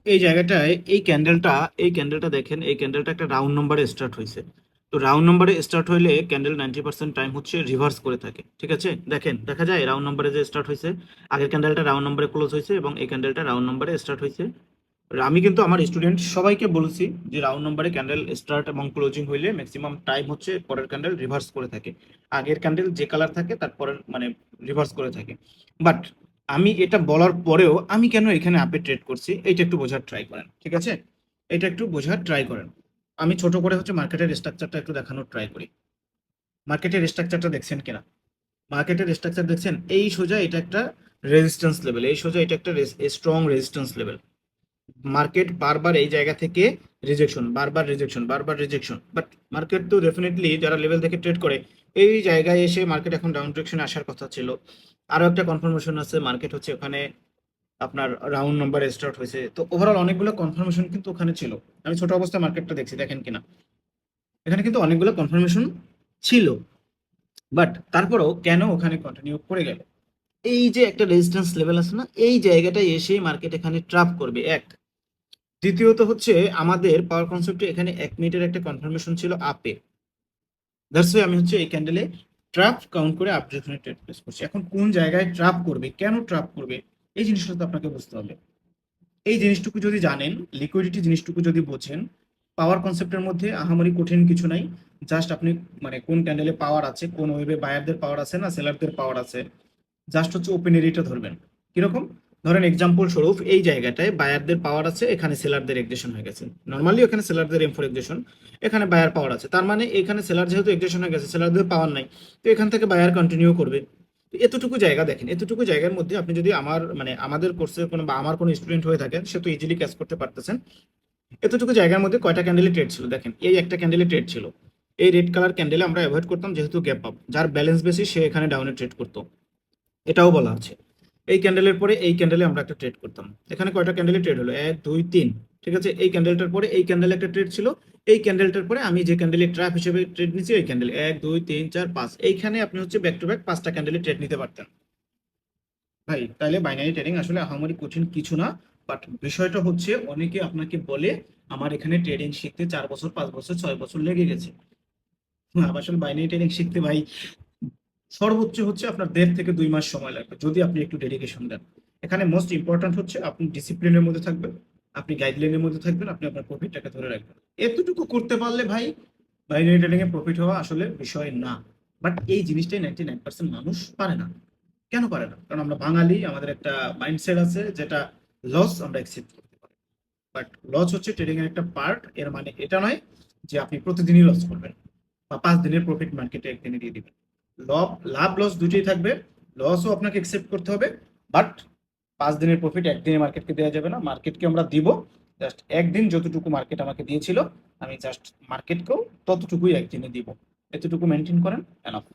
এই জায়গাটায় এই ক্যান্ডেলটা দেখেন, এই ক্যান্ডেলটা একটা রাউন্ড নম্বরে স্টার্ট হয়েছে। তো রাউন্ড নম্বরে স্টার্ট হইলে ক্যান্ডেল 90% টাইম হচ্ছে রিভার্স করে থাকে, ঠিক আছে? দেখেন, দেখা যায় রাউন্ড নম্বরে যে স্টার্ট হয়েছে, আগের ক্যান্ডেলটা রাউন্ড নম্বরে ক্লোজ হয়েছে এবং এই ক্যান্ডেলটা রাউন্ড নম্বরে স্টার্ট হয়েছে। আর আমি কিন্তু আমার স্টুডেন্ট সবাইকে বলেছি যে রাউন্ড নম্বরে ক্যান্ডেল স্টার্ট এবং ক্লোজিং হইলে ম্যাক্সিমাম টাইম হচ্ছে পরের ক্যান্ডেল রিভার্স করে থাকে। আগের ক্যান্ডেল যে কালার থাকে তারপরের মানে রিভার্স করে থাকে। বাট আমি এটা বলার পরেও আমি কেন এখানে আপে ট্রেড করছি এটা একটু বোঝার ট্রাই করেন, ঠিক আছে? এটা একটু বোঝার ট্রাই করেন। আমি ছোট করে হচ্ছে মার্কেটের স্ট্রাকচারটা একটু দেখানোর ট্রাই করি। মার্কেটের স্ট্রাকচারটা দেখছেন কিনা? মার্কেটের স্ট্রাকচার দেখছেন, এই সোজা এটা একটা রেজিস্ট্যান্স লেভেল, এই সোজা এটা একটা স্ট্রং রেজিস্ট্যান্স লেভেল। মার্কেট বারবার এই জায়গা থেকে রিজেকশন, বারবার রিজেকশন, বারবার রিজেকশন, বাট মার্কেট তো ডেফিনেটলি যারা লেভেল থেকে ট্রেড করে এই জায়গায় এসে মার্কেট এখন ডাউন ডিরেকশনে আসার কথা ছিল। আরো একটা কনফার্মেশন আছে, মার্কেট হচ্ছে ওখানে আপনার রাউন্ড নাম্বার স্টার্ট হয়েছে। তো ওভারঅল অনেকগুলো কনফার্মেশন কিন্তু ওখানে ছিল। আমি ছোট অবস্থায় মার্কেটটা দেখছি, দেখেন কিনা, এখানে কিন্তু অনেকগুলো কনফার্মেশন ছিল। বাট তারপরেও কেন ওখানে কন্টিনিউ করে গেল? এই যে একটা রেজিস্ট্যান্স লেভেল আছে না, এই জায়গাটায় এসে মার্কেট এখানে ট্রাপ করবে এক। দ্বিতীয়ত হচ্ছে আমাদের পাওয়ার কনসেপ্টে এখানে 1 মিনিটের একটা কনফার্মেশন ছিল আপে। দ্যাটস ওয়াই আমি হচ্ছে এই ক্যান্ডেলে ট্রাপ কাউন্ট করে আপ ডিরেকশনে ট্রেড প্লেস করছি। এখন কোন জায়গায় ট্রাপ করবে, কেন ট্রাপ করবে, এই জিনিসটা তো আপনাকে বুঝতে হবে। এই জিনিসটুকু যদি জানেন, লিকুইডিটি জিনিসটুকু যদি বোঝেন, পাওয়ার কনসেপ্টের মধ্যে আহামরি কঠিন কিছু নাই। জাস্ট আপনি মানে কোন ক্যান্ডেলে পাওয়ার আছে, কোন ওয়েবে বায়ারদের পাওয়ার আছে না সেলারদের পাওয়ার আছে, জাস্ট হচ্ছে ওপেন এরিয়াটা ধরবেন। কিরকম? ধরেন এক্সাম্পল স্বরূপ এই জায়গাটায় বায়ারদের পাওয়ার আছে, এখানে সেলারদের এক্সেশন হয়ে গেছে। নর্মালি এখানে সেলারদের এম ফর এক্সেশন, এখানে বায়ার পাওয়ার আছে, তার মানে এখানে সেলার যেহেতু এক্সেশন হয়ে গেছে, সেলারদের পাওয়ার নাই, তো এখান থেকে বায়ার কন্টিনিউ করবে। তো এতটুকু জায়গা দেখেন, এতটুকু জায়গার মধ্যে আপনি যদি আমার মানে আমাদের কোর্সের কোনো বা আমার কোনো স্টুডেন্ট হয়ে থাকেন, সে তো ইজিলি ক্যাচ করতে পারতেছেন। এতটুকু জায়গার মধ্যে কয়টা ক্যান্ডেলে ট্রেড ছিল দেখেন, এই একটা ক্যান্ডেলে ট্রেড ছিল। এই রেড কালার ক্যান্ডেলে আমরা অ্যাভয়েড করতাম যেহেতু গ্যাপ আপ, যার ব্যালেন্স বেশি সে এখানে ডাউনে ট্রেড করতো, এটাও বলা আছে। এই ক্যান্ডেলের পরে এই ক্যান্ডেলে আমরা একটা ট্রেড করতাম। এখানে কয়টা ক্যান্ডেলে ট্রেড হলো, এক দুই তিন, ঠিক আছে? এই ক্যান্ডেলটার পরে এই ক্যান্ডেলে একটা ট্রেড ছিল। এই ক্যান্ডেলটার পরে আমি যে ক্যান্ডেলে ট্র্যাপ হিসেবে ট্রেড নিচ্ছি ওই ক্যান্ডেলে এক দুই তিন চার পাঁচ, এইখানে আপনি হচ্ছে ব্যাক টু ব্যাক 5টা ক্যান্ডেলে ট্রেড নিতে পারতেন। ভাই তাহলে বাইনারি ট্রেডিং আসলে আহামরি কঠিন কিছু না। বাট বিষয়টা হচ্ছে অনেকে আপনাকে বলে আমার এখানে ট্রেডিং শিখতে 4 বছর 5 বছর 6 বছর লেগে গেছে। হ্যাঁ, আসলে বাইনারি ট্রেডিং শিখতে ভাই সর্বোচ্চ হচ্ছে আপনার 1.5 থেকে 2 মাস সময় লাগবে যদি আপনি একটু ডেডিকেশন দেন। এখানে মোস্ট ইম্পর্ট্যান্ট হচ্ছে আপনি ডিসিপ্লিনের মধ্যে থাকবেন, আপনি গাইডলাইনের মধ্যে থাকবেন, আপনি আপনার প্রফিটটাকে ধরে রাখবেন। এতটুকু করতে পারলে ভাই বাইনারি ট্রেডিং এ প্রফিট হওয়া আসলে বিষয় না। বাট এই জিনিসটাই 99% মানুষ পারে না। কেন পারে না? কারণ আমরা বাঙালি, আমাদের একটা মাইন্ডসেট আছে যেটা লস আমরা অ্যাকসেপ্ট করতে পারি। বাট লস হচ্ছে ট্রেডিং এর একটা পার্ট, এর মানে এটা নয় যে আপনি প্রতিদিনই লস করবেন বা 5 দিনের প্রফিট মার্কেটে একদিনে দিয়ে দিবেন। লাভ লাভ লস দুটোই থাকবে। লসও আপনাকে একসেপ্ট করতে হবে, বাট 5 দিনের প্রফিট একদিনে মার্কেটকে দেওয়া যাবে না, মার্কেটকে আমরা দিব জাস্ট একদিন, যতটুকু মার্কেট আমাকে দিয়েছিল আমি জাস্ট মার্কেটকেও ততটুকুই একদিনে দিব। এতটুকু মেনটেন করেন, এনাফ।